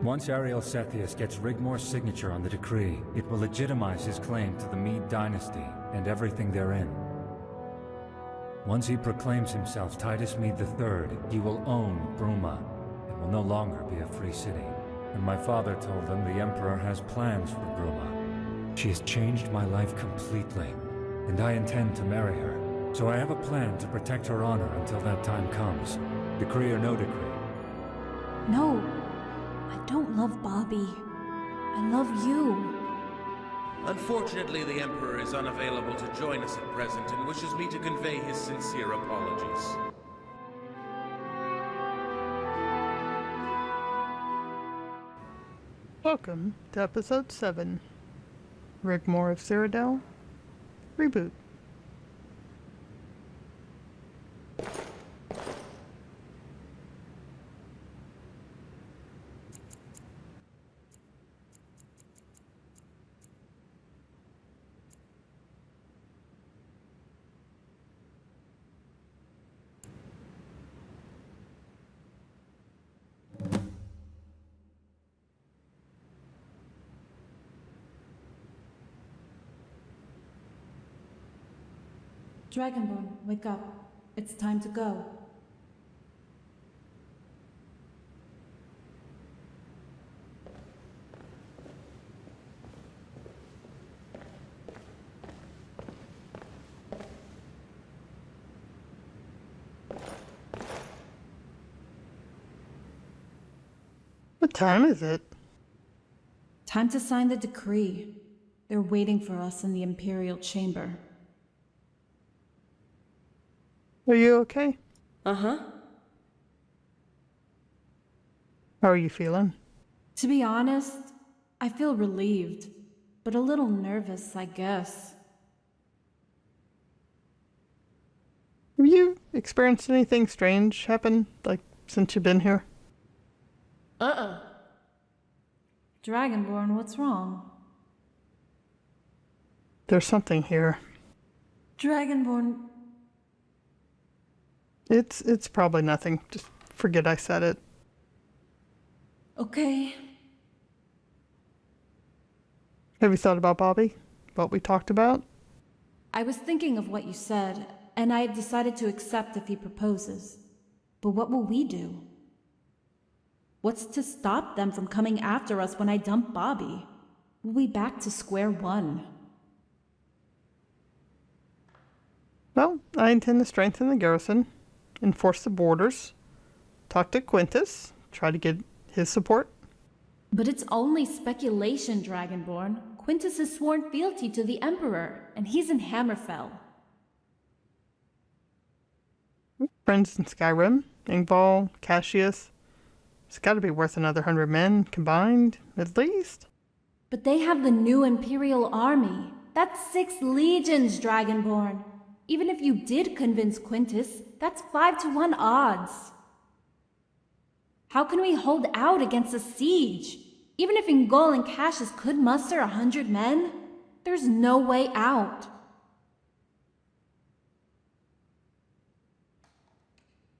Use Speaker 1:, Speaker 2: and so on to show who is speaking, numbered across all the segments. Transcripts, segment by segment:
Speaker 1: Once Ariel Sethius gets Rigmore's signature on the decree, it will legitimize his claim to the Mede dynasty and everything therein. Once he proclaims himself Titus Mede III, he will own Bruma, and will no longer be a free city. And my father told him the Emperor has plans for Bruma. She has changed my life completely, and I intend to marry her. So I have a plan to protect her honor until that time comes. Decree or no decree.
Speaker 2: No, I don't love Bobby. I love you.
Speaker 3: Unfortunately, the Emperor is unavailable to join us at present and wishes me to convey his sincere apologies.
Speaker 4: Welcome to Episode 7, Rigmor of Cyrodiil, Reboot.
Speaker 2: Dragonborn, wake up. It's time to go.
Speaker 4: What time is it?
Speaker 2: Time to sign the decree. They're waiting for us in the Imperial chamber.
Speaker 4: Are you okay?
Speaker 2: Uh-huh.
Speaker 4: How are you feeling?
Speaker 2: To be honest, I feel relieved, but a little nervous, I guess.
Speaker 4: Have you experienced anything strange happen, since you've been here?
Speaker 2: Dragonborn, what's wrong?
Speaker 4: There's something here.
Speaker 2: Dragonborn...
Speaker 4: It's probably nothing. Just forget I said it.
Speaker 2: Okay.
Speaker 4: Have you thought about Bobby? What we talked about?
Speaker 2: I was thinking of what you said, and I have decided to accept if he proposes. But what will we do? What's to stop them from coming after us when I dump Bobby? We'll be back to square one.
Speaker 4: Well, I intend to strengthen the garrison, enforce the borders, talk to Quintus, try to get his support.
Speaker 2: But it's only speculation, Dragonborn. Quintus has sworn fealty to the Emperor, and he's in Hammerfell.
Speaker 4: Friends in Skyrim, Ingval, Cassius. It's got to be worth another 100 men combined, at least.
Speaker 2: But they have the new Imperial army. That's 6 legions, Dragonborn. Even if you did convince Quintus, that's 5-to-1 odds. How can we hold out against a siege? Even if Ingol and Cassius could muster 100 men, there's no way out.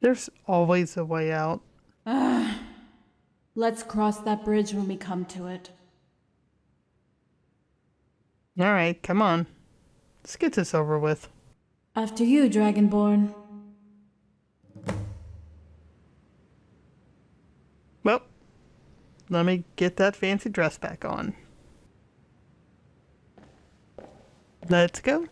Speaker 4: There's always a way out.
Speaker 2: Let's cross that bridge when we come to it.
Speaker 4: Alright, come on. Let's get this over with.
Speaker 2: After you, Dragonborn.
Speaker 4: Well, let me get that fancy dress back on. Let's go.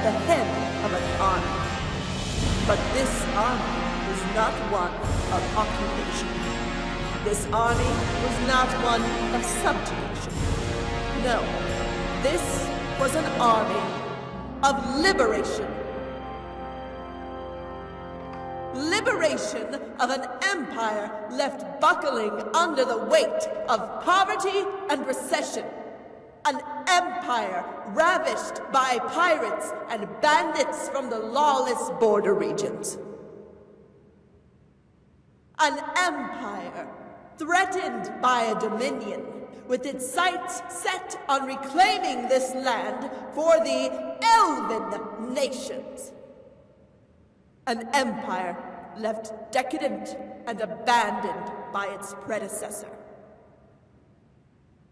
Speaker 5: at the head of an army. But this army was not one of occupation. This army was not one of subjugation. No, this was an army of liberation. Liberation of an empire left buckling under the weight of poverty and recession. An empire ravished by pirates and bandits from the lawless border regions. An empire threatened by a dominion with its sights set on reclaiming this land for the Elven nations. An empire left decadent and abandoned by its predecessor.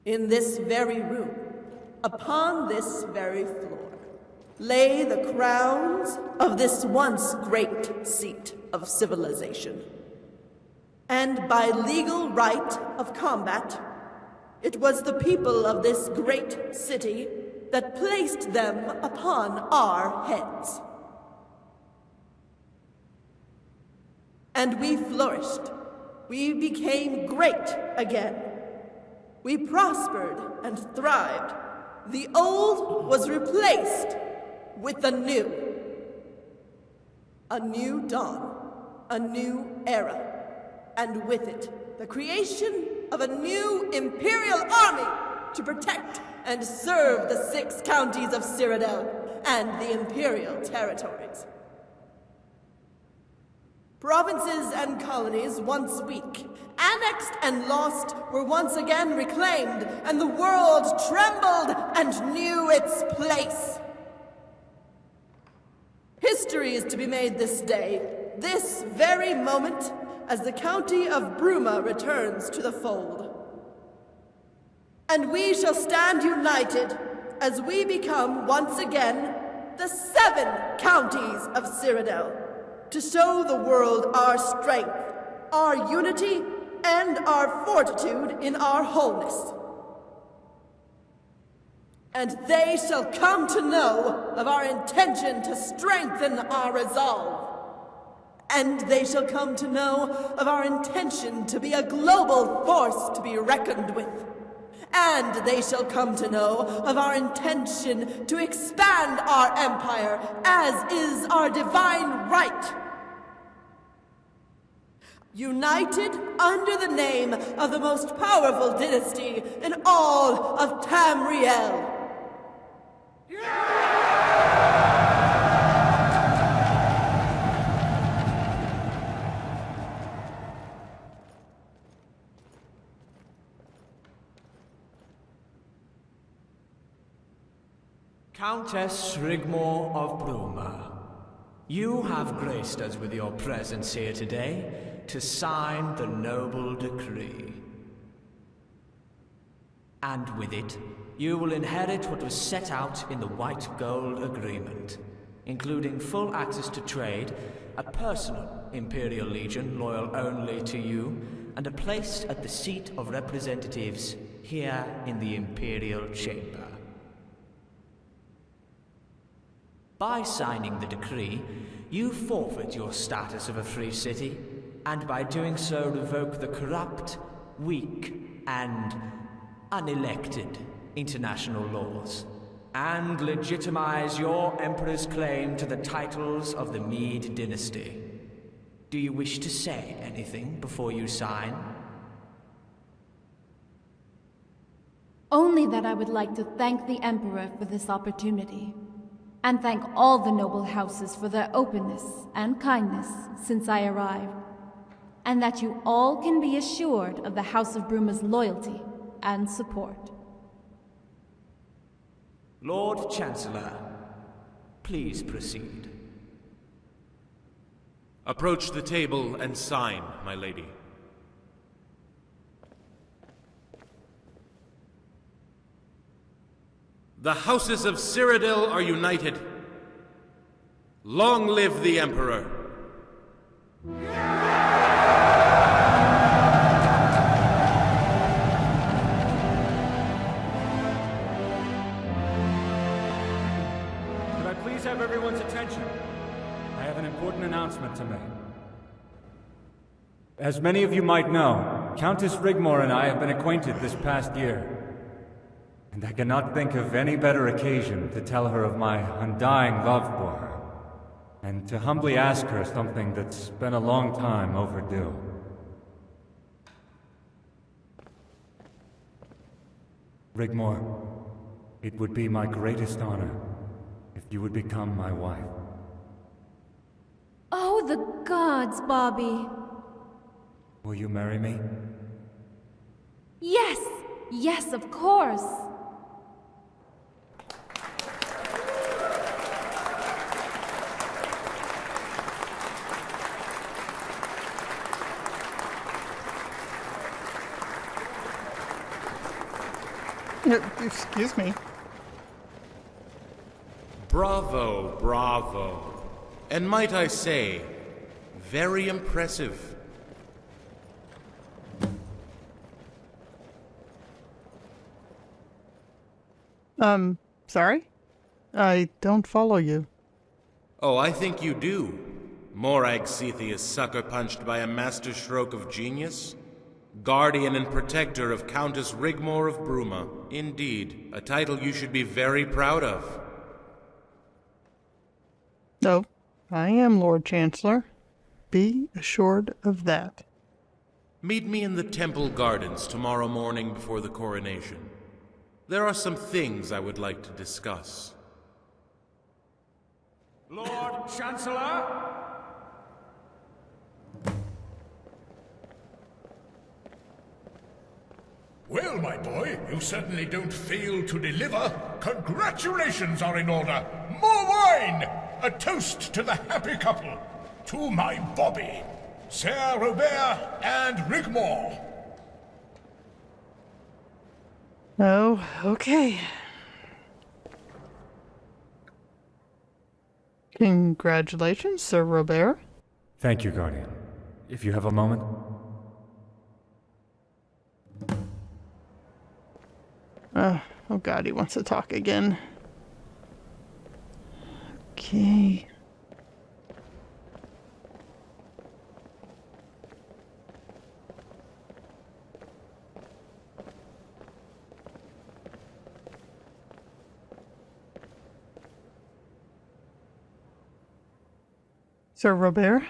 Speaker 5: In this very room, upon this very floor, lay the crowns of this once great seat of civilization. And by legal right of combat, it was the people of this great city that placed them upon our heads. And we flourished. We became great again. We prospered and thrived. The old was replaced with the new. A new dawn, a new era, and with it, the creation of a new Imperial army to protect and serve the 6 counties of Cyrodiil and the Imperial territories. Provinces and colonies, once weak, annexed and lost, were once again reclaimed, and the world trembled and knew its place. History is to be made this day, this very moment, as the county of Bruma returns to the fold. And we shall stand united as we become once again the 7 counties of Cyrodiil, to show the world our strength, our unity, and our fortitude in our wholeness. And they shall come to know of our intention to strengthen our resolve. And they shall come to know of our intention to be a global force to be reckoned with. And they shall come to know of our intention to expand our empire, as is our divine right. United under the name of the most powerful dynasty in all of Tamriel.
Speaker 6: Countess Rigmor of Bruma, you have graced us with your presence here today to sign the noble decree. And with it, you will inherit what was set out in the White Gold Agreement, including full access to trade, a personal Imperial Legion loyal only to you, and a place at the seat of representatives here in the Imperial Chamber. By signing the decree, you forfeit your status of a free city, and by doing so revoke the corrupt, weak, and unelected international laws, and legitimize your Emperor's claim to the titles of the Mede dynasty. Do you wish to say anything before you sign?
Speaker 2: Only that I would like to thank the Emperor for this opportunity, and thank all the noble houses for their openness and kindness since I arrived, and that you all can be assured of the House of Bruma's loyalty and support.
Speaker 6: Lord Chancellor, please proceed.
Speaker 3: Approach the table and sign, my lady. The houses of Cyrodiil are united. Long live the Emperor!
Speaker 7: Could I please have
Speaker 1: announcement to make. As many of you might know, Countess Rigmore and I have been acquainted this past year. And I cannot think of any better occasion to tell her of my undying love for her, and to humbly ask her something that's been a long time overdue. Rigmore, it would be my greatest honor if you would become my wife.
Speaker 2: Oh, the gods, Bobby.
Speaker 1: Will you marry me?
Speaker 2: Yes! Yes, of course!
Speaker 4: Excuse me.
Speaker 3: Bravo, bravo. And might I say, very impressive.
Speaker 4: Sorry? I don't follow you.
Speaker 3: Oh, I think you do. Morag Sethius sucker-punched by a masterstroke of genius? Guardian and protector of Countess Rigmore of Bruma. Indeed, a title you should be very proud of.
Speaker 4: No, I am Lord Chancellor. Be assured of that.
Speaker 3: Meet me in the temple gardens tomorrow morning before the coronation. There are some things I would like to discuss.
Speaker 7: Lord Chancellor? Well, my boy, you certainly don't fail to deliver. Congratulations are in order. More wine! A toast to the happy couple. To my Bobby, Sir Robert and Rigmore.
Speaker 4: Oh, okay. Congratulations, Sir Robert.
Speaker 1: Thank you, Guardian. If you have a moment.
Speaker 4: Oh god, he wants to talk again. Okay. Sir Robert?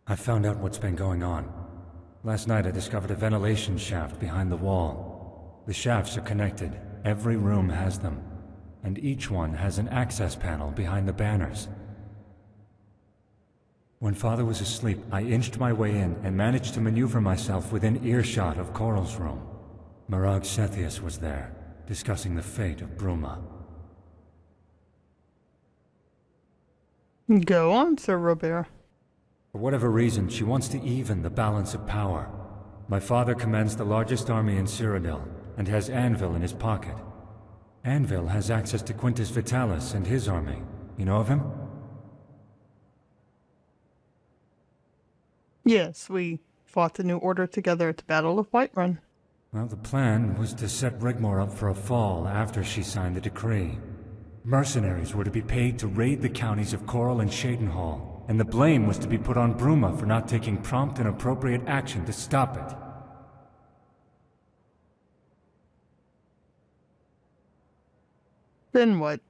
Speaker 1: I found out what's been going on. Last night I discovered a ventilation shaft behind the wall. The shafts are connected. Every room has them. And each one has an access panel behind the banners. When Father was asleep, I inched my way in and managed to maneuver myself within earshot of Coral's room. Morag Sethius was there, discussing the fate of Bruma.
Speaker 4: Go on, Sir Robert.
Speaker 1: For whatever reason, she wants to even the balance of power. My father commands the largest army in Cyrodiil, and has Anvil in his pocket. Anvil has access to Quintus Vitalis and his army. You know of him?
Speaker 4: Yes, we fought the New Order together at the Battle of Whiterun.
Speaker 1: Well, the plan was to set Rigmore up for a fall after she signed the decree. Mercenaries were to be paid to raid the counties of Coral and Cheydinhal, and the blame was to be put on Bruma for not taking prompt and appropriate action to stop it.
Speaker 4: Then what?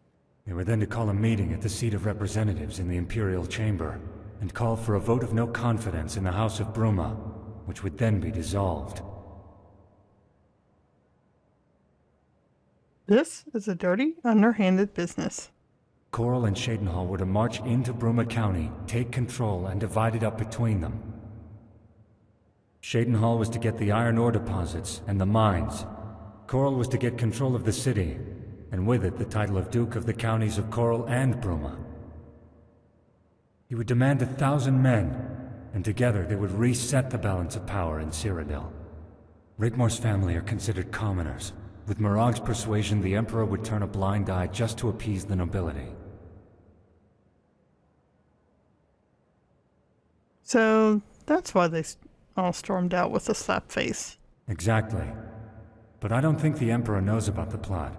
Speaker 1: They were then to call a meeting at the seat of representatives in the Imperial chamber, and call for a vote of no confidence in the House of Bruma, which would then be dissolved.
Speaker 4: This is a dirty, underhanded business.
Speaker 1: Coral and Cheydinhal were to march into Bruma County, take control, and divide it up between them. Cheydinhal was to get the iron ore deposits and the mines. Coral was to get control of the city, and with it the title of Duke of the counties of Coral and Bruma. He would demand 1,000 men, and together they would reset the balance of power in Cyrodiil. Rigmore's family are considered commoners. With Morag's persuasion, the Emperor would turn a blind eye just to appease the nobility.
Speaker 4: So that's why they all stormed out with a slap face.
Speaker 1: Exactly. But I don't think the Emperor knows about the plot.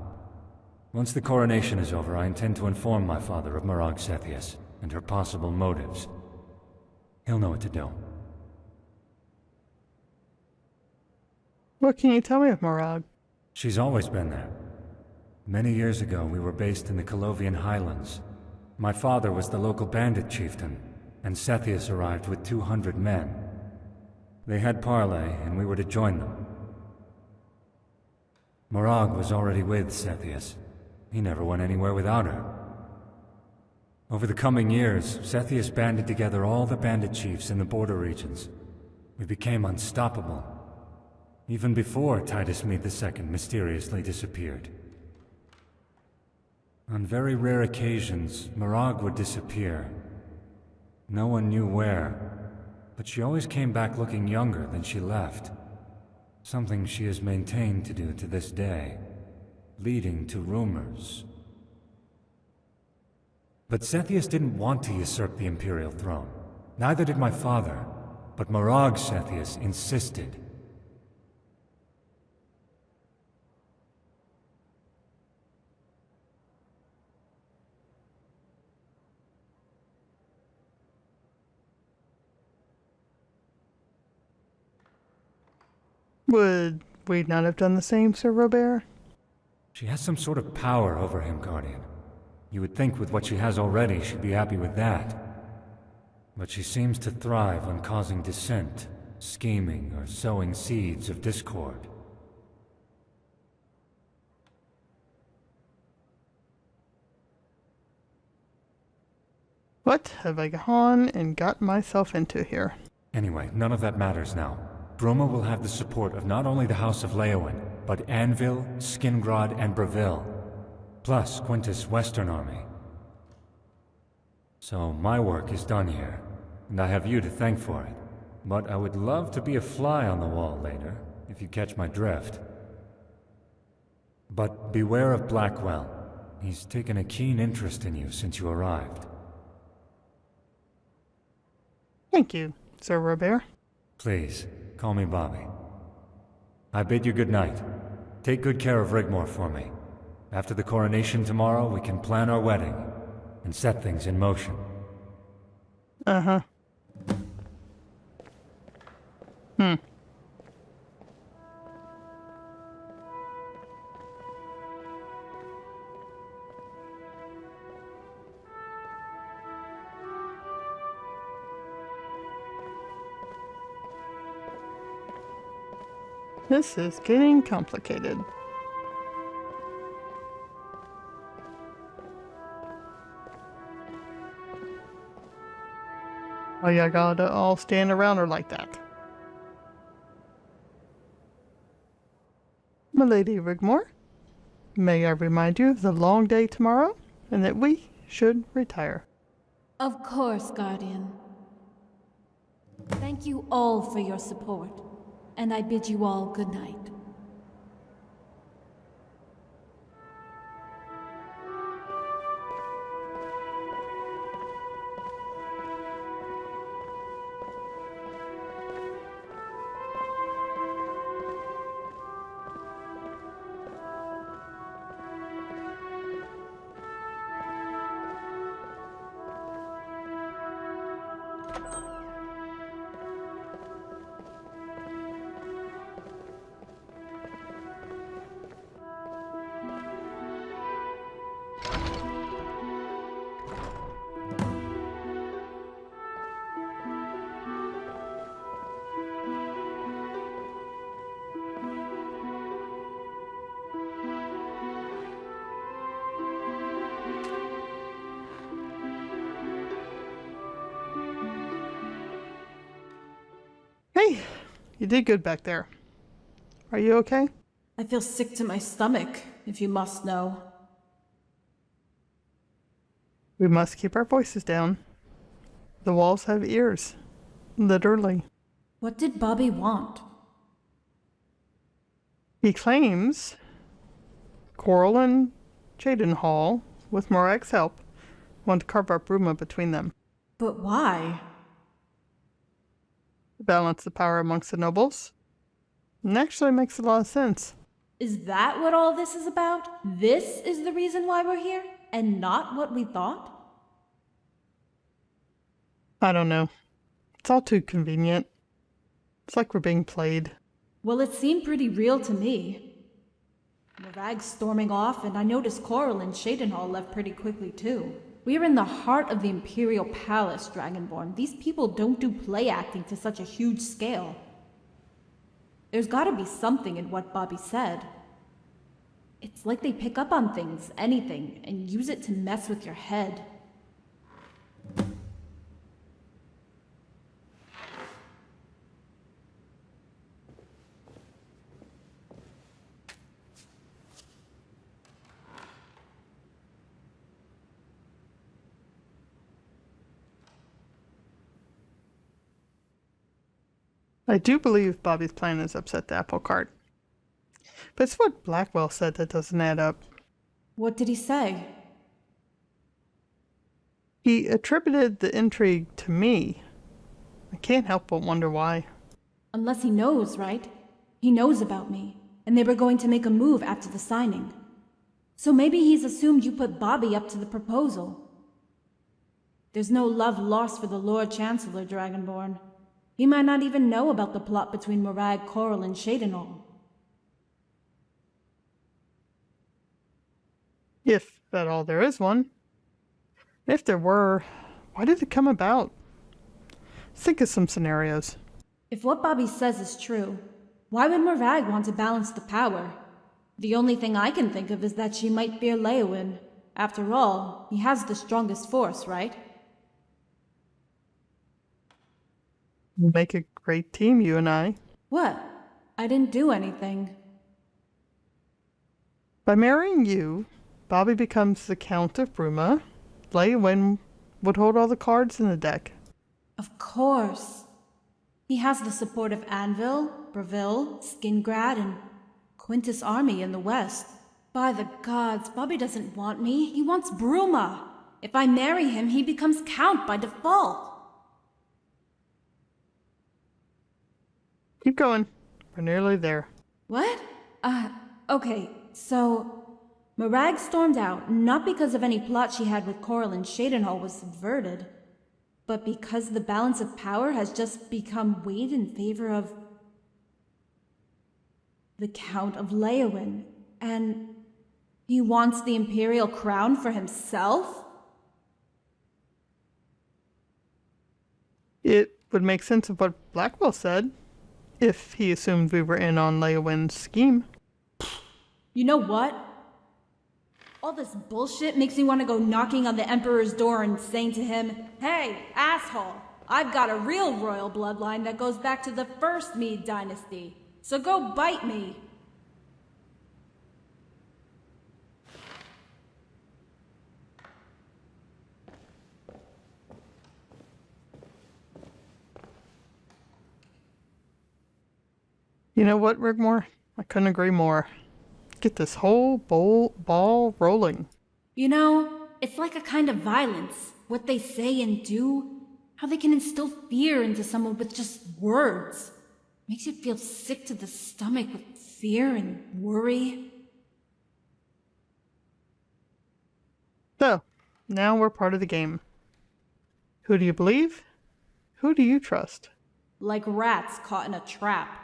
Speaker 1: Once the coronation is over, I intend to inform my father of Morag Sethius. and her possible motives. He'll know what to do.
Speaker 4: What can you tell me of Morag?
Speaker 1: She's always been there. Many years ago, we were based in the Colovian Highlands. My father was the local bandit chieftain, and Sethius arrived with 200 men. They had parley, and we were to join them. Morag was already with Sethius. He never went anywhere without her. Over the coming years, Sethius banded together all the bandit chiefs in the border regions. We became unstoppable. Even before Titus Meade II mysteriously disappeared. On very rare occasions, Morag would disappear. No one knew where, but she always came back looking younger than she left. Something she has maintained to do to this day, leading to rumors. But Sethius didn't want to usurp the Imperial throne. Neither did my father, but Morag Sethius insisted.
Speaker 4: Would we not have done the same, Sir Robert?
Speaker 1: She has some sort of power over him, Guardian. You would think with what she has already, she'd be happy with that. But she seems to thrive on causing dissent, scheming, or sowing seeds of discord.
Speaker 4: What have I gone and got myself into here?
Speaker 1: Anyway, none of that matters now. Bruma will have the support of not only the House of Leowen, but Anvil, Skingrad, and Breville, plus Quintus' Western Army. So my work is done here, and I have you to thank for it. But I would love to be a fly on the wall later, if you catch my drift. But beware of Blackwell. He's taken a keen interest in you since you arrived.
Speaker 4: Thank you, Sir Robert.
Speaker 1: Please, call me Bobby. I bid you good night. Take good care of Rigmore for me. After the coronation tomorrow, we can plan our wedding and set things in motion.
Speaker 4: Uh-huh. This is getting complicated. Oh, you gotta all stand around her like that. Milady Rigmore, may I remind you of the long day tomorrow, and that we should retire.
Speaker 2: Of course, Guardian. Thank you all for your support, and I bid you all good night.
Speaker 4: Hey, you did good back there. Are you okay?
Speaker 2: I feel sick to my stomach, if you must know.
Speaker 4: We must keep our voices down. The walls have ears. Literally.
Speaker 2: What did Bobby want?
Speaker 4: He claims Coral and Cheydinhal, with Morag's help, want to carve up Bruma between them.
Speaker 2: But why?
Speaker 4: To balance the power amongst the nobles. And actually makes a lot of sense.
Speaker 2: Is that what all this is about? This is the reason why we're here, and not what we thought?
Speaker 4: I don't know. It's all too convenient. It's like we're being played.
Speaker 2: Well, it seemed pretty real to me. Morag storming off, and I noticed Coral and Shadenhall left pretty quickly too. We are in the heart of the Imperial Palace, Dragonborn. These people don't do play acting to such a huge scale. There's gotta be something in what Bobby said. It's like they pick up on things, anything, and use it to mess with your head.
Speaker 4: I do believe Bobby's plan is upset the apple cart. But it's what Blackwell said that doesn't add up.
Speaker 2: What did he say?
Speaker 4: He attributed the intrigue to me. I can't help but wonder why.
Speaker 2: Unless he knows, right? He knows about me, and they were going to make a move after the signing. So maybe he's assumed you put Bobby up to the proposal. There's no love lost for the Lord Chancellor, Dragonborn. He might not even know about the plot between Morag, Coral, and Shadenhall.
Speaker 4: If at all there is one. If there were, why did it come about? Think of some scenarios.
Speaker 2: If what Bobby says is true, why would Morag want to balance the power? The only thing I can think of is that she might fear Leowyn. After all, he has the strongest force, right?
Speaker 4: We'll make a great team, you and I.
Speaker 2: What? I didn't do anything.
Speaker 4: By marrying you, Bobby becomes the Count of Bruma. Leowyn would hold all the cards in the deck.
Speaker 2: Of course. He has the support of Anvil, Breville, Skingrad, and Quintus' army in the west. By the gods, Bobby doesn't want me. He wants Bruma. If I marry him, he becomes Count by default.
Speaker 4: Keep going. We're nearly there.
Speaker 2: What? Okay, so Morag stormed out, not because of any plot she had with Coral and Shadenhall was subverted, but because the balance of power has just become weighed in favor of the Count of Leowyn, and he wants the Imperial crown for himself?
Speaker 4: It would make sense of what Blackwell said, if he assumed we were in on Leowyn's scheme.
Speaker 2: You know what? All this bullshit makes me want to go knocking on the Emperor's door and saying to him, "Hey, asshole, I've got a real royal bloodline that goes back to the first Mede dynasty, so go bite me."
Speaker 4: You know what, Rigmore? I couldn't agree more. Get this whole ball rolling.
Speaker 2: You know, it's like a kind of violence. What they say and do, how they can instill fear into someone with just words. Makes you feel sick to the stomach with fear and worry.
Speaker 4: So, now we're part of the game. Who do you believe? Who do you trust?
Speaker 2: Like rats caught in a trap.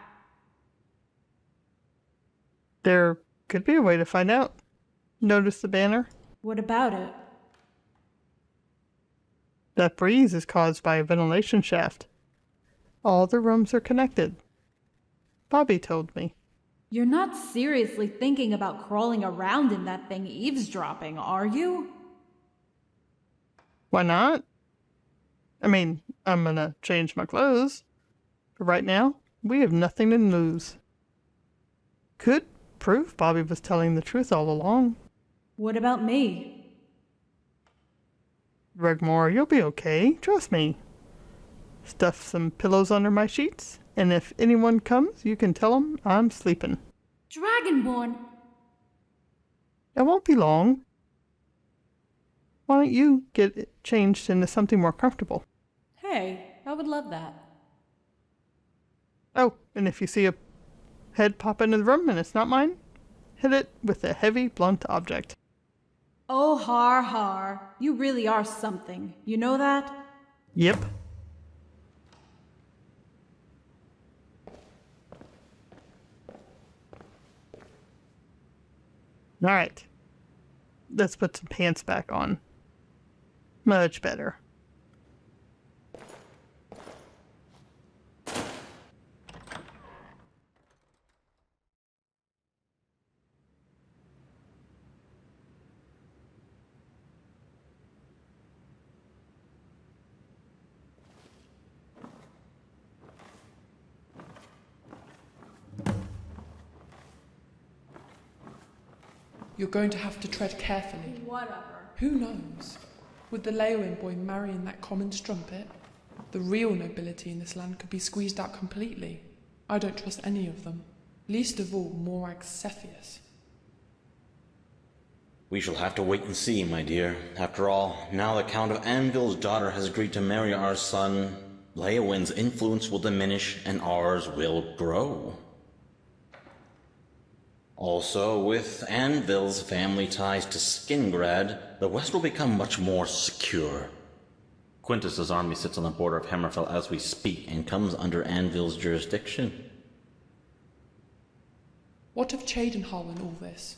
Speaker 4: There could be a way to find out. Notice the banner?
Speaker 2: What about it?
Speaker 4: That breeze is caused by a ventilation shaft. All the rooms are connected. Bobby told me.
Speaker 2: You're not seriously thinking about crawling around in that thing eavesdropping, are you?
Speaker 4: Why not? I mean, I'm gonna change my clothes. But right now, we have nothing to lose. Could prove Bobby was telling the truth all along.
Speaker 2: What about me?
Speaker 4: Rigmore, you'll be okay. Trust me. Stuff some pillows under my sheets, and if anyone comes, you can tell them I'm sleeping.
Speaker 2: Dragonborn!
Speaker 4: It won't be long. Why don't you get it changed into something more comfortable?
Speaker 2: Hey, I would love that.
Speaker 4: Oh, and if you see a head pop into the room and it's not mine, hit it with a heavy, blunt object.
Speaker 2: Oh, har har. You really are something. You know that?
Speaker 4: Yep. Alright. Let's put some pants back on. Much better.
Speaker 8: You're going to have to tread carefully.
Speaker 2: Whatever.
Speaker 8: Who knows? With the Leowin boy marrying that common strumpet, the real nobility in this land could be squeezed out completely. I don't trust any of them. Least of all, Morag Sethius.
Speaker 9: We shall have to wait and see, my dear. After all, now the Count of Anvil's daughter has agreed to marry our son, Leowin's influence will diminish and ours will grow. Also, with Anvil's family ties to Skingrad, the West will become much more secure. Quintus's army sits on the border of Hammerfell as we speak and comes under Anvil's jurisdiction.
Speaker 8: What of Cheydinhal in all this?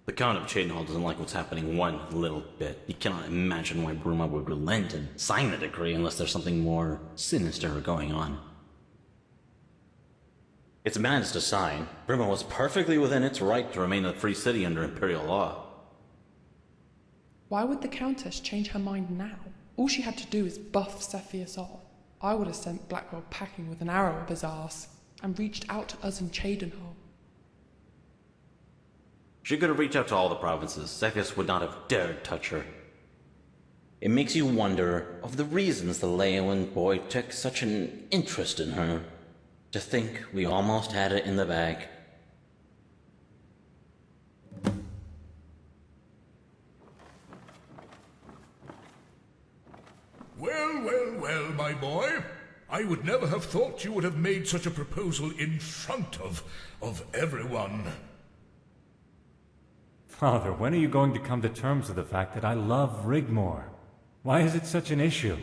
Speaker 9: The Count of Cheydinhal doesn't like what's happening one little bit. He cannot imagine why Bruma would relent and sign the decree unless there's something more sinister going on. It's madness to sign. Bruma was perfectly within its right to remain a free city under Imperial law.
Speaker 8: Why would the Countess change her mind now? All she had to do is buff Sethius off. I would have sent Blackwell packing with an arrow up his arse and reached out to us in Cheydinhal.
Speaker 9: She could have reached out to all the provinces. Sethius would not have dared touch her. It makes you wonder of the reasons the Leowin boy took such an interest in her. To think we almost had it in the bag.
Speaker 7: Well, my boy. I would never have thought you would have made such a proposal in front of everyone.
Speaker 1: Father, when are you going to come to terms with the fact that I love Rigmore? Why is it such an issue?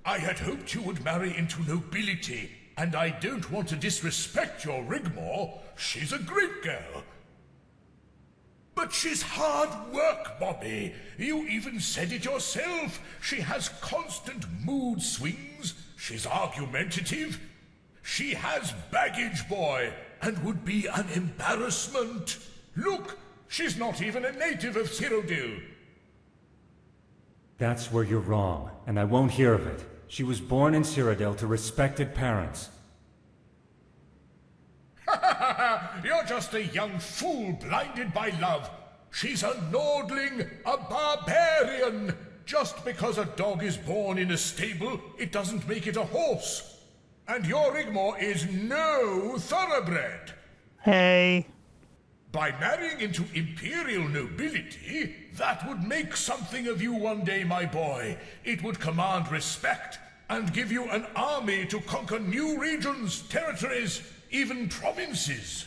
Speaker 7: I had hoped you would marry into nobility, and I don't want to disrespect your Rigmore. She's a great girl. But she's hard work, Bobby. You even said it yourself. She has constant mood swings. She's argumentative. She has baggage, boy, and would be an embarrassment. Look, she's not even a native of Cyrodiil.
Speaker 1: That's where you're wrong, and I won't hear of it. She was born in Cyrodiil to respected parents.
Speaker 7: You're just a young fool blinded by love. She's a Nordling, a barbarian. Just because a dog is born in a stable, it doesn't make it a horse. And your Rigmore is no thoroughbred.
Speaker 4: Hey.
Speaker 7: By marrying into Imperial nobility, that would make something of you one day, my boy. It would command respect and give you an army to conquer new regions, territories, even provinces.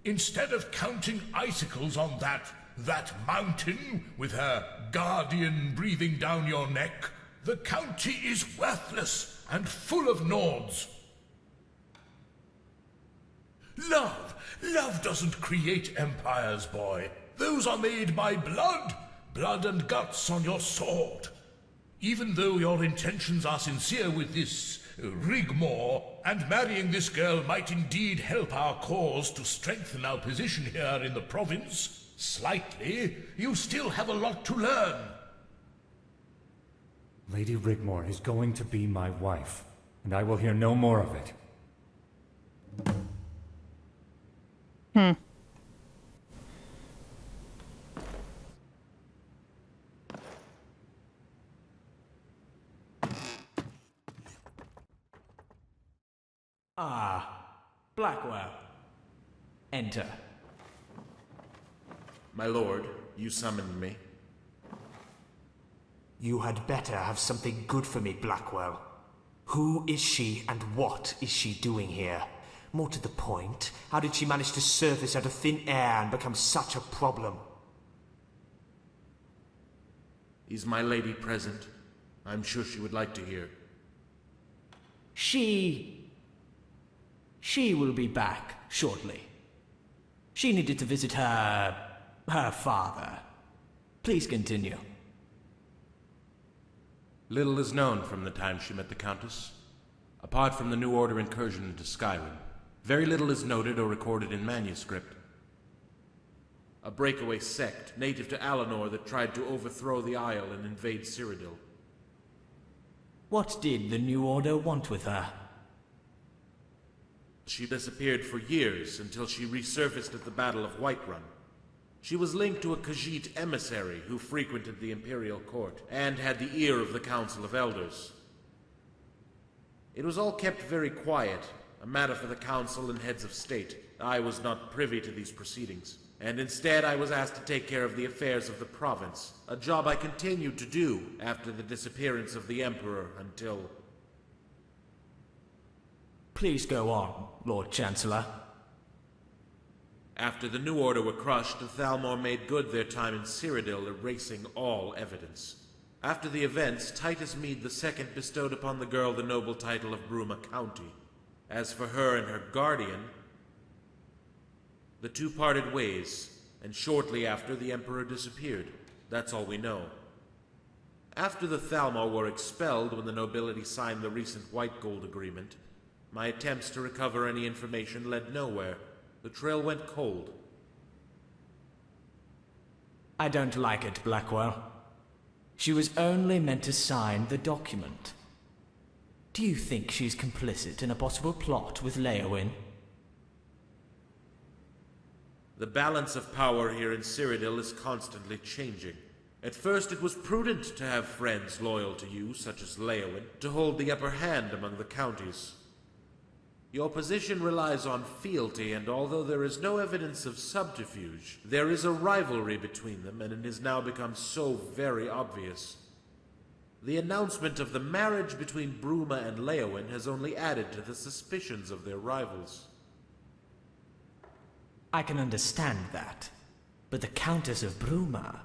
Speaker 7: Instead of counting icicles on that mountain with her guardian breathing down your neck, the county is worthless and full of Nords. Love doesn't create empires, boy. Those are made by blood and guts on your sword. Even though your intentions are sincere with this Rigmore, and marrying this girl might indeed help our cause to strengthen our position here in the province, slightly, you still have a lot to learn.
Speaker 1: Lady Rigmore is going to be my wife, and I will hear no more of it.
Speaker 6: Blackwell. Enter.
Speaker 3: My lord, you summoned me.
Speaker 10: You had better have something good for me, Blackwell. Who is she and what is she doing here? More to the point, how did she manage to surface out of thin air and become such a problem?
Speaker 3: Is my lady present? I'm sure she would like to hear.
Speaker 6: She... She will be back shortly. She needed to visit her father. Please continue.
Speaker 3: Little is known from the time she met the Countess. Apart from the New Order incursion into Skyrim, very little is noted or recorded in manuscript. A breakaway sect native to Alinor that tried to overthrow the Isle and invade Cyrodiil.
Speaker 6: What did the New Order want with her?
Speaker 3: She disappeared for years until she resurfaced at the Battle of Whiterun. She was linked to a Khajiit emissary who frequented the Imperial court and had the ear of the Council of Elders. It was all kept very quiet, a matter for the Council and heads of state. I was not privy to these proceedings, and instead I was asked to take care of the affairs of the province, a job I continued to do after the disappearance of the Emperor until...
Speaker 6: Please go on, Lord Chancellor.
Speaker 3: After the New Order were crushed, the Thalmor made good their time in Cyrodiil, erasing all evidence. After the events, Titus Mede II bestowed upon the girl the noble title of Bruma County. As for her and her guardian, the two parted ways, and shortly after the Emperor disappeared. That's all we know. After the Thalmor were expelled when the nobility signed the recent White Gold Agreement, my attempts to recover any information led nowhere. The trail went cold.
Speaker 6: I don't like it, Blackwell. She was only meant to sign the document. Do you think she's complicit in a possible plot with Leowyn?
Speaker 3: The balance of power here in Cyrodiil is constantly changing. At first it was prudent to have friends loyal to you, such as Leowyn, to hold the upper hand among the counties. Your position relies on fealty, and although there is no evidence of subterfuge, there is a rivalry between them, and it has now become so very obvious. The announcement of the marriage between Bruma and Leowyn has only added to the suspicions of their rivals.
Speaker 6: I can understand that, but the Countess of Bruma...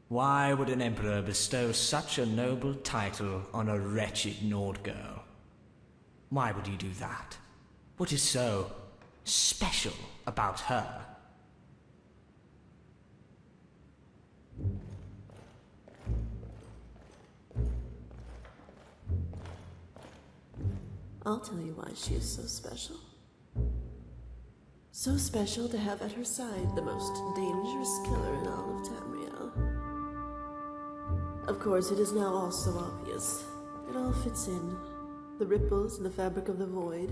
Speaker 6: Why would an emperor bestow such a noble title on a wretched Nord girl? Why would he do that? What is so special about her?
Speaker 5: I'll tell you why she is so special. So special to have at her side the most dangerous killer in all of Tamriel. Of course, it is now all so obvious. It all fits in. The ripples in the fabric of the void.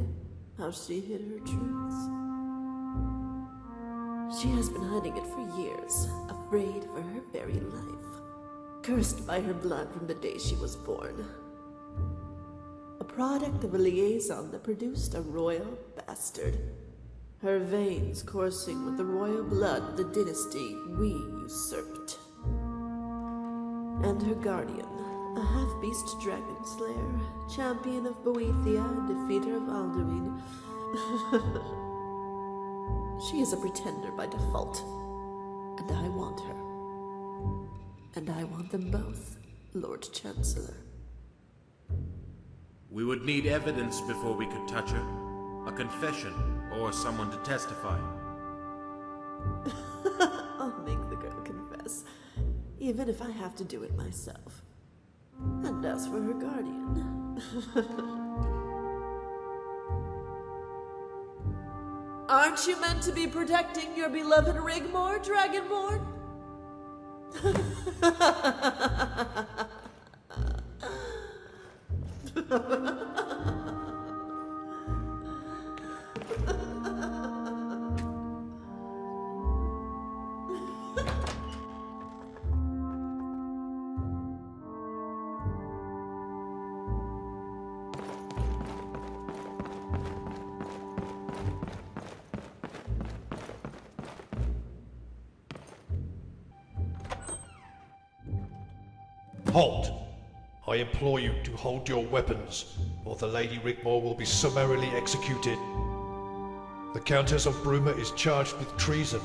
Speaker 5: How she hid her truths. She has been hiding it for years, afraid for her very life. Cursed by her blood from the day she was born. A product of a liaison that produced a royal bastard. Her veins coursing with the royal blood of the dynasty we usurped. And her guardian, a half-beast dragon slayer, champion of Boethia and defeater of Alduin. She is a pretender by default, and I want her. And I want them both, Lord Chancellor.
Speaker 3: We would need evidence before we could touch her. A confession, or someone to testify.
Speaker 5: I'll make the girl confess, even if I have to do it myself. And as for her guardian... Aren't you meant to be protecting your beloved Rigmore, Dragonborn?
Speaker 11: Halt! I implore you to hold your weapons, or the Lady Rigmore will be summarily executed. The Countess of Bruma is charged with treason,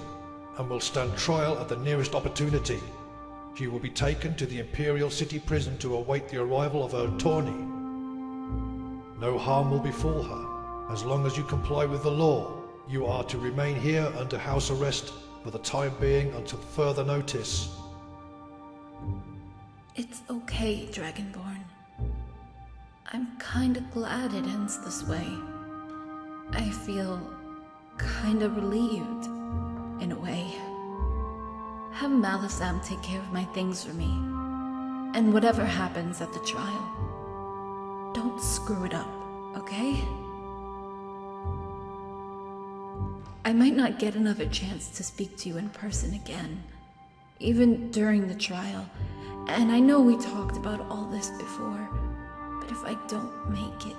Speaker 11: and will stand trial at the nearest opportunity. She will be taken to the Imperial City prison to await the arrival of her attorney. No harm will befall her, As long as you comply with the law, you are to remain here under house arrest for the time being until further notice.
Speaker 2: It's okay, Dragonborn. I'm kinda glad it ends this way. I feel kinda relieved, in a way. Have Malisam take care of my things for me. And whatever happens at the trial, don't screw it up, okay? I might not get another chance to speak to you in person again, even during the trial, and I know we talked about all this before, but if I don't make it,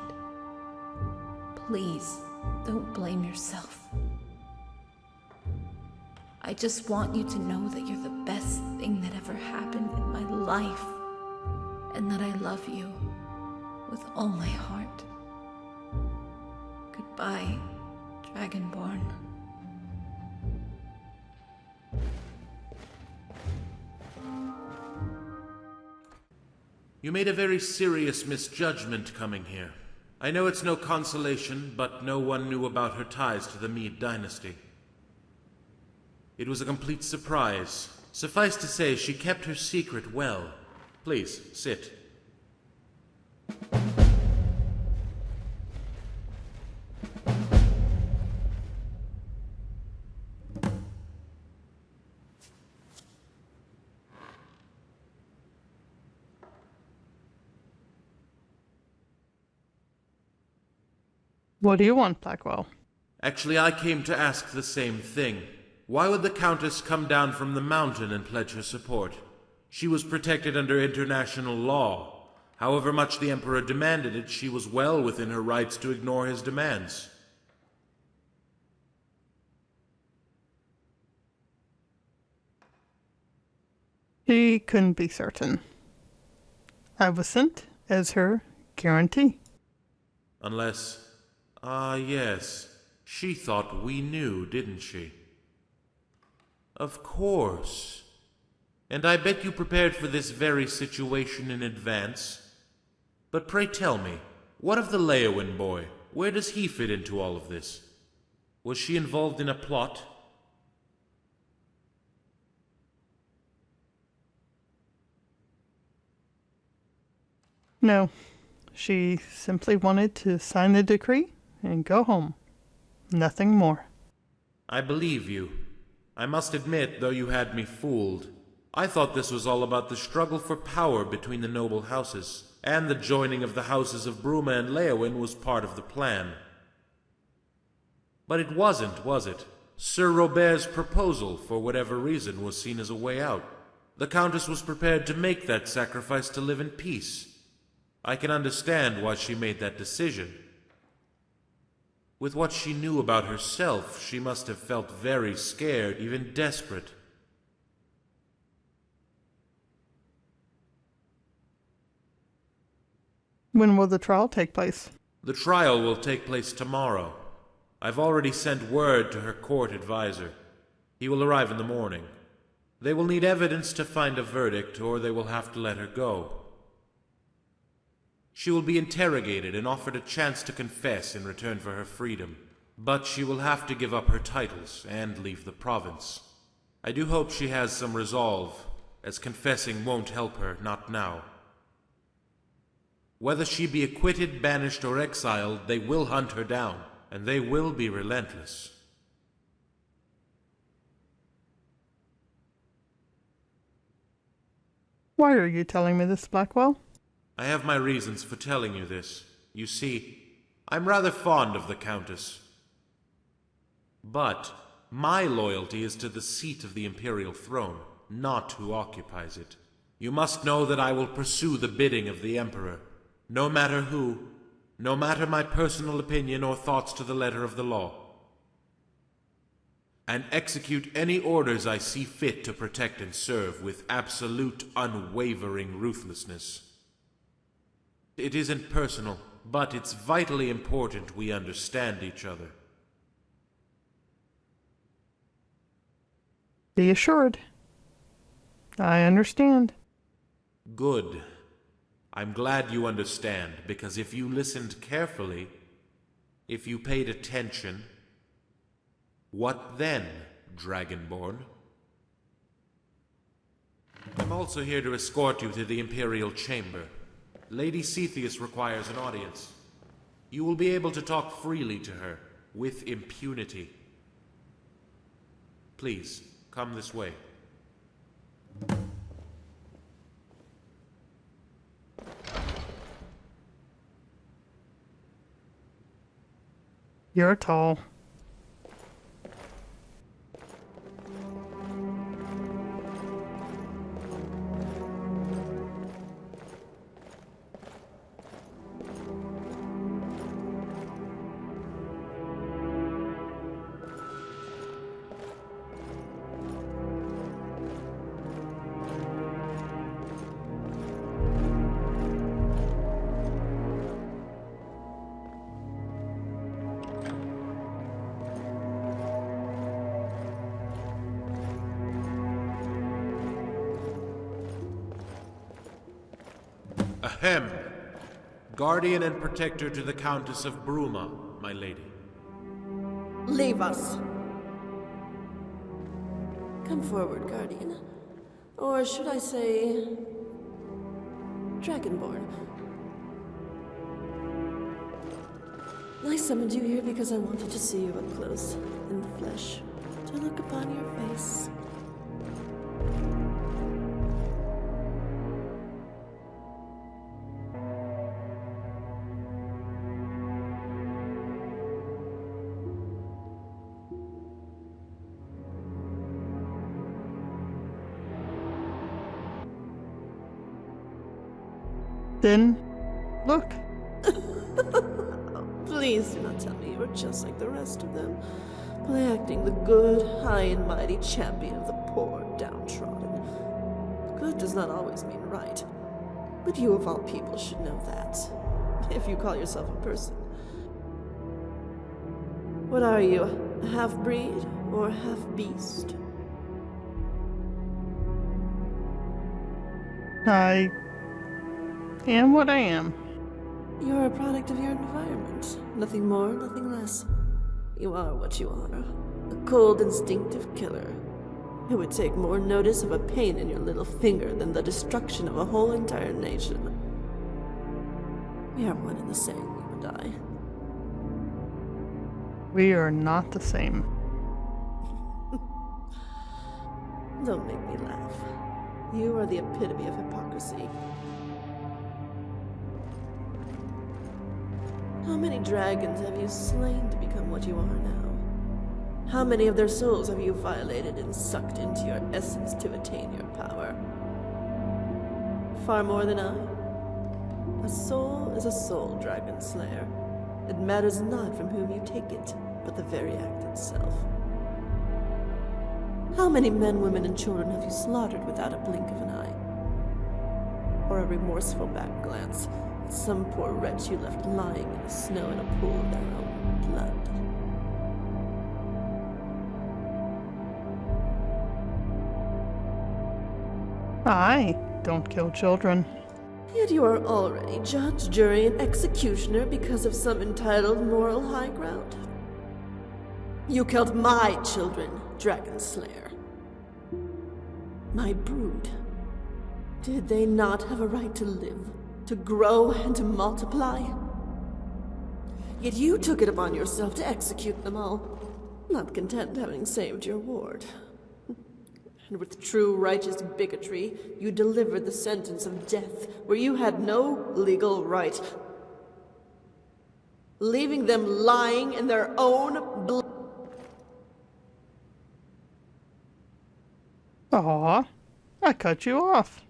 Speaker 2: please don't blame yourself. I just want you to know that you're the best thing that ever happened in my life, and that I love you with all my heart. Goodbye, Dragonborn.
Speaker 3: You made a very serious misjudgment coming here. I know it's no consolation, but no one knew about her ties to the Meade dynasty. It was a complete surprise. Suffice to say, she kept her secret well. Please, sit.
Speaker 4: What do you want, Blackwell?
Speaker 3: Actually, I came to ask the same thing. Why would the Countess come down from the mountain and pledge her support? She was protected under international law. However much the Emperor demanded it, she was well within her rights to ignore his demands.
Speaker 4: He couldn't be certain. I was sent as her guarantee.
Speaker 3: Unless... yes. She thought we knew, didn't she? Of course. And I bet you prepared for this very situation in advance. But pray tell me, what of the Leowin boy? Where does he fit into all of this? Was she involved in a plot?
Speaker 4: No. She simply wanted to sign the decree and go home. Nothing more.
Speaker 3: I believe you. I must admit, though you had me fooled, I thought this was all about the struggle for power between the noble houses, and the joining of the houses of Bruma and Leowin was part of the plan. But it wasn't, was it? Sir Robert's proposal, for whatever reason, was seen as a way out. The Countess was prepared to make that sacrifice to live in peace. I can understand why she made that decision. With what she knew about herself, she must have felt very scared, even desperate.
Speaker 4: When will the trial take place?
Speaker 3: The trial will take place tomorrow. I've already sent word to her court advisor. He will arrive in the morning. They will need evidence to find a verdict, or they will have to let her go. She will be interrogated and offered a chance to confess in return for her freedom. But she will have to give up her titles and leave the province. I do hope she has some resolve, as confessing won't help her, not now. Whether she be acquitted, banished, or exiled, they will hunt her down, and they will be relentless.
Speaker 4: Why are you telling me this, Blackwell?
Speaker 3: I have my reasons for telling you this. You see, I'm rather fond of the Countess. But my loyalty is to the seat of the Imperial throne, not who occupies it. You must know that I will pursue the bidding of the Emperor, no matter who, no matter my personal opinion or thoughts to the letter of the law, and execute any orders I see fit to protect and serve with absolute, unwavering ruthlessness. It isn't personal, but it's vitally important we understand each other.
Speaker 4: Be assured. I understand.
Speaker 3: Good. I'm glad you understand, because if you listened carefully, If you paid attention. What then, Dragonborn? I'm also here to escort you to the Imperial Chamber. Lady Sethius requires an audience. You will be able to talk freely to her, with impunity. Please, come this way.
Speaker 4: You're tall.
Speaker 3: Ahem. Guardian and protector to the Countess of Bruma, my lady.
Speaker 5: Leave us. Come forward, Guardian. Or should I say... Dragonborn. I summoned you here because I wanted to see you up close, in the flesh, to look upon your face.
Speaker 4: Then, look.
Speaker 5: Please do not tell me you are just like the rest of them, play acting the good, high and mighty champion of the poor downtrodden. Good does not always mean right, but you of all people should know that, if you call yourself a person. What are you, a half-breed or half-beast?
Speaker 4: I am what I am.
Speaker 5: You're a product of your environment. Nothing more, nothing less. You are what you are. A cold, instinctive killer who would take more notice of a pain in your little finger than the destruction of a whole entire nation. We are one and the same, you and I.
Speaker 4: We are not the same.
Speaker 5: Don't make me laugh. You are the epitome of hypocrisy. How many dragons have you slain to become what you are now? How many of their souls have you violated and sucked into your essence to attain your power? Far more than I. A soul is a soul, Dragon Slayer. It matters not from whom you take it, but the very act itself. How many men, women, and children have you slaughtered without a blink of an eye? Or a remorseful back glance? Some poor wretch you left lying in the snow in a pool of their own blood.
Speaker 4: I don't kill children.
Speaker 5: Yet you are already judge, jury, and executioner because of some entitled moral high ground. You killed my children, Dragon Slayer. My brood. Did they not have a right to live? To grow and to multiply? Yet you took it upon yourself to execute them all, not content having saved your ward. And with true righteous bigotry, you delivered the sentence of death where you had no legal right, leaving them lying in their own blood.
Speaker 4: Aw, I cut you off.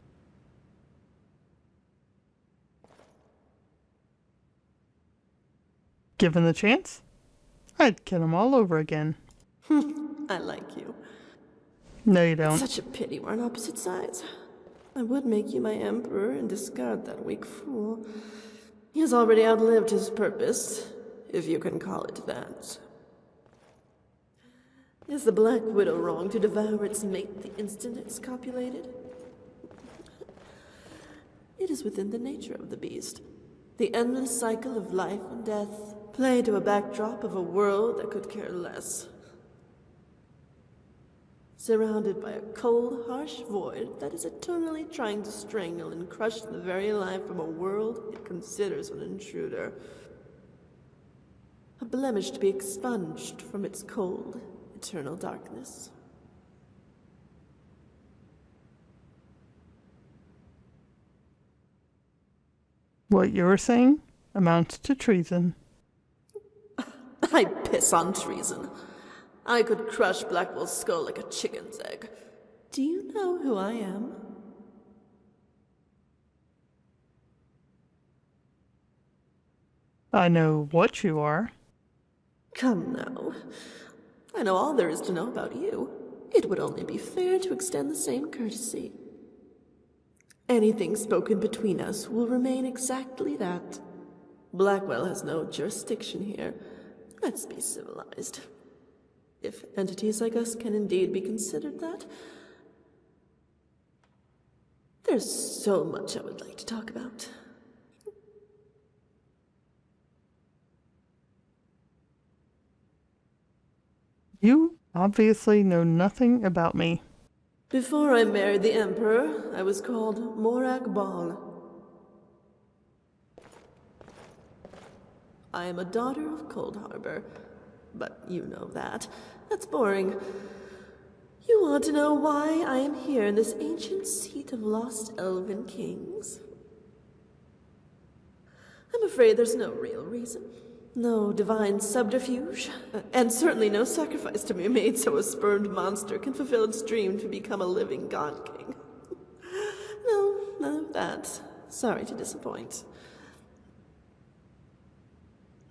Speaker 4: Given the chance, I'd kill them all over again.
Speaker 5: I like you.
Speaker 4: No, you don't.
Speaker 5: It's such a pity we're on opposite sides. I would make you my emperor and discard that weak fool. He has already outlived his purpose, if you can call it that. Is the Black Widow wrong to devour its mate the instant it's copulated? It is within the nature of the beast. The endless cycle of life and death, play to a backdrop of a world that could care less. Surrounded by a cold, harsh void that is eternally trying to strangle and crush the very life from a world it considers an intruder. A blemish to be expunged from its cold, eternal darkness.
Speaker 4: What you're saying amounts to treason.
Speaker 5: I piss on treason. I could crush Blackwell's skull like a chicken's egg. Do you know who I am?
Speaker 4: I know what you are.
Speaker 5: Come now. I know all there is to know about you. It would only be fair to extend the same courtesy. Anything spoken between us will remain exactly that. Blackwell has no jurisdiction here. Let's be civilized. If entities like us can indeed be considered that, there's so much I would like to talk about.
Speaker 4: You obviously know nothing about me.
Speaker 5: Before I married the Emperor, I was called Morag Ball. I am a daughter of Cold Harbor, but you know that. That's boring. You want to know why I am here in this ancient seat of lost elven kings? I'm afraid there's no real reason. No divine subterfuge, and certainly no sacrifice to be made so a spurned monster can fulfill its dream to become a living god king. No, none of that. Sorry to disappoint.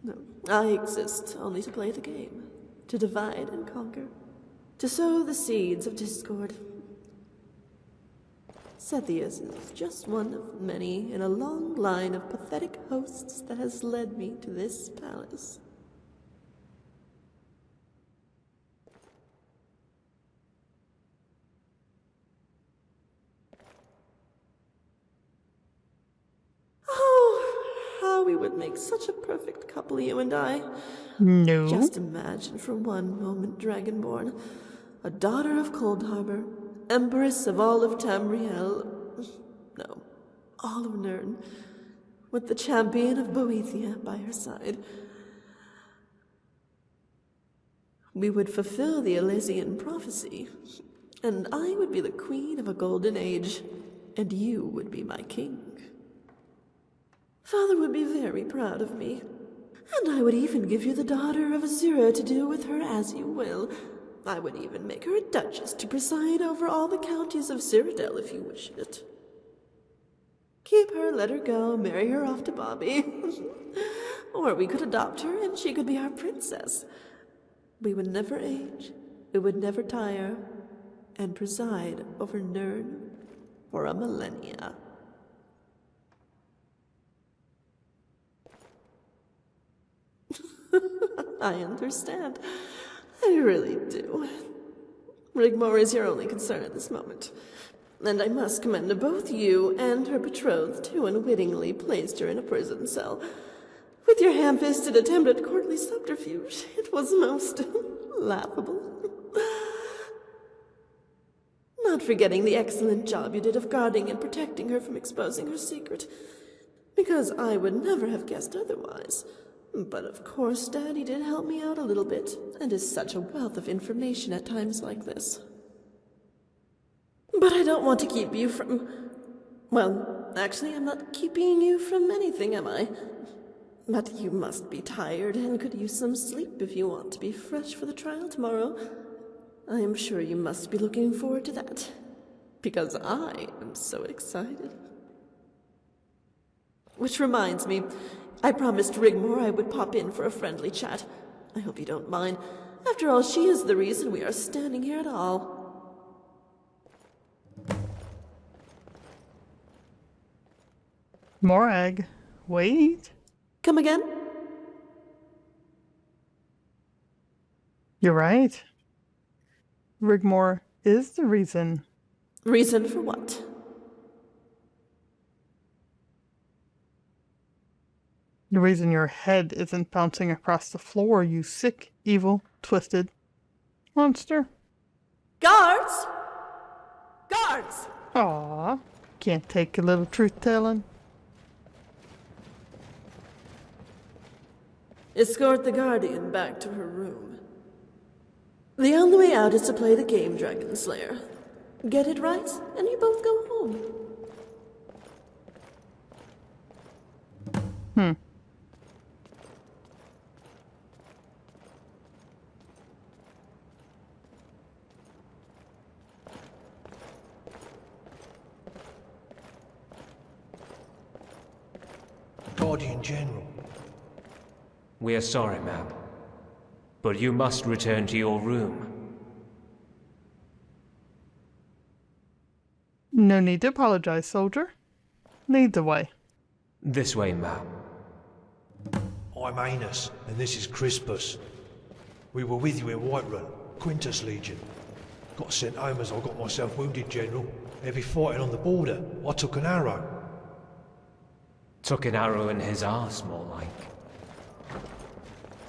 Speaker 5: No, I exist only to play the game, to divide and conquer, to sow the seeds of discord. Sethius is just one of many in a long line of pathetic hosts that has led me to this palace. Oh, how we would make such a perfect couple, you and I.
Speaker 4: No.
Speaker 5: Just imagine for one moment, Dragonborn, a daughter of Cold Harbor, Empress of all of Tamriel, no, all of Nirn, with the champion of Boethia by her side. We would fulfill the Elysian prophecy, and I would be the queen of a golden age, and you would be my king. Father would be very proud of me, and I would even give you the daughter of Azura to do with her as you will. I would even make her a duchess to preside over all the counties of Cyrodiil if you wished it. Keep her, let her go, marry her off to Bobby. Or we could adopt her and she could be our princess. We would never age, we would never tire, and preside over Nirn for a millennia. I understand. I really do. Rigmore is your only concern at this moment. And I must commend both you and her betrothed who unwittingly placed her in a prison cell. With your ham-fisted attempt at courtly subterfuge, it was most laughable. Not forgetting the excellent job you did of guarding and protecting her from exposing her secret, because I would never have guessed otherwise. But of course, Daddy did help me out a little bit, and is such a wealth of information at times like this. But I don't want to keep you from... Well, actually, I'm not keeping you from anything, am I? But you must be tired and could use some sleep if you want to be fresh for the trial tomorrow. I am sure you must be looking forward to that, because I am so excited. Which reminds me, I promised Rigmore I would pop in for a friendly chat. I hope you don't mind. After all, she is the reason we are standing here at all.
Speaker 4: Morag, wait.
Speaker 5: Come again?
Speaker 4: You're right. Rigmore is the reason.
Speaker 5: Reason for what?
Speaker 4: The reason your head isn't bouncing across the floor, you sick, evil, twisted monster.
Speaker 5: Guards! Guards!
Speaker 4: Aw, can't take a little truth-telling.
Speaker 5: Escort the Guardian back to her room. The only way out is to play the game, Dragon Slayer. Get it right, and you both go home.
Speaker 11: Guardian General.
Speaker 12: We are sorry, ma'am. But you must return to your room.
Speaker 4: No need to apologize, soldier. Lead the way.
Speaker 12: This way, ma'am.
Speaker 11: I'm Anus, and this is Crispus. We were with you in Whiterun, Quintus Legion. Got sent home as I got myself wounded, General. Heavy fighting on the border. I took an arrow.
Speaker 12: Took an arrow in his arse, more like.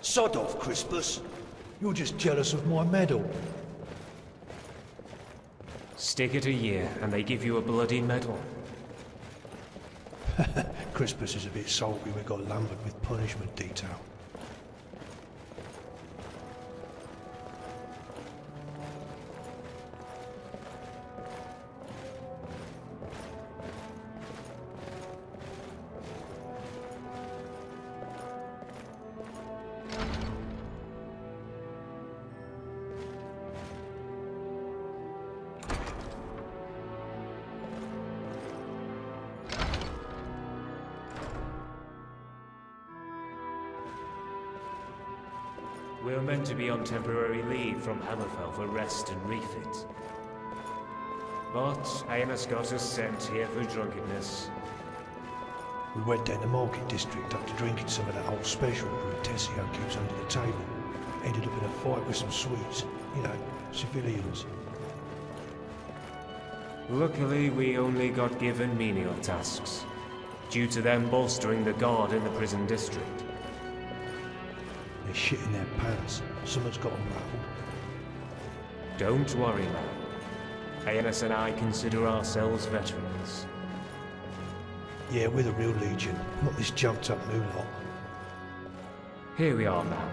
Speaker 11: Sod off, Crispus. You're just jealous of my medal.
Speaker 12: Stick it a year, and they give you a bloody medal.
Speaker 11: Crispus is a bit salty we got lumbered with punishment detail.
Speaker 12: We were meant to be on temporary leave from Hammerfell for rest and refit. But Aenus got us sent here for drunkenness.
Speaker 11: We went down the market district after drinking some of that old special brew Tessio keeps under the table. Ended up in a fight with some Swedes. You know, civilians.
Speaker 12: Luckily, we only got given menial tasks, due to them bolstering the guard in the prison district.
Speaker 11: They're shitting their pants. Someone's got them rattled.
Speaker 12: Don't worry, man. Aenus and I consider ourselves veterans.
Speaker 11: Yeah, we're the real Legion, not this jumped-up new lot.
Speaker 12: Here we are, man.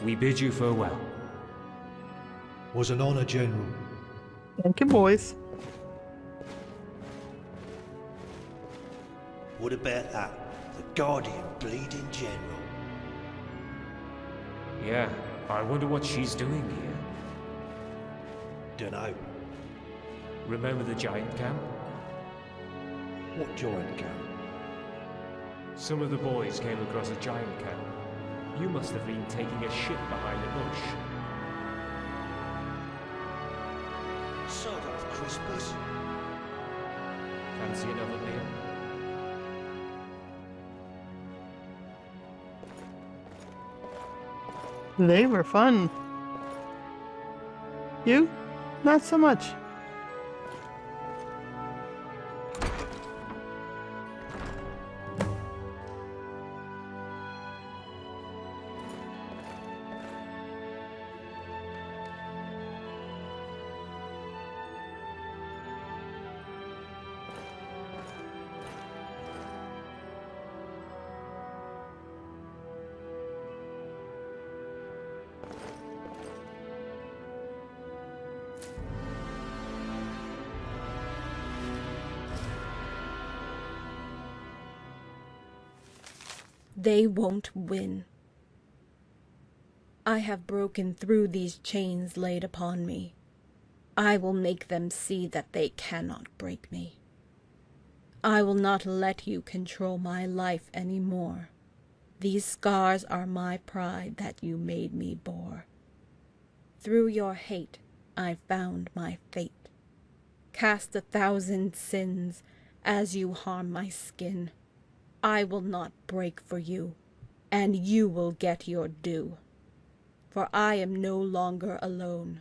Speaker 12: We bid you farewell.
Speaker 11: Was an honour, General.
Speaker 4: Thank you, boys.
Speaker 11: What about that? The Guardian bleeding General.
Speaker 12: Yeah, I wonder what she's doing here.
Speaker 11: Dunno.
Speaker 12: Remember the giant camp?
Speaker 11: What giant camp?
Speaker 12: Some of the boys came across a giant camp. You must have been taking a shit behind a bush.
Speaker 11: Sod off, Crispus.
Speaker 12: Fancy another meal?
Speaker 4: They were fun. You? Not so much.
Speaker 2: They won't win. I have broken through these chains laid upon me. I will make them see that they cannot break me. I will not let you control my life any more. These scars are my pride that you made me bore. Through your hate I found my fate. Cast 1,000 sins as you harm my skin. I will not break for you, and you will get your due. For I am no longer alone.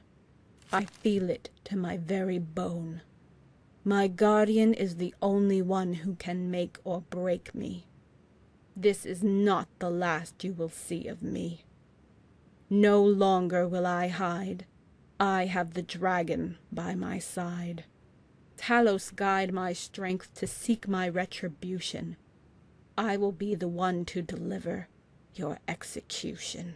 Speaker 2: I feel it to my very bone. My guardian is the only one who can make or break me.
Speaker 13: This is not the last you will see of me. No longer will I hide. I have the dragon by my side. Talos guide my strength to seek my retribution. I will be the one to deliver your execution.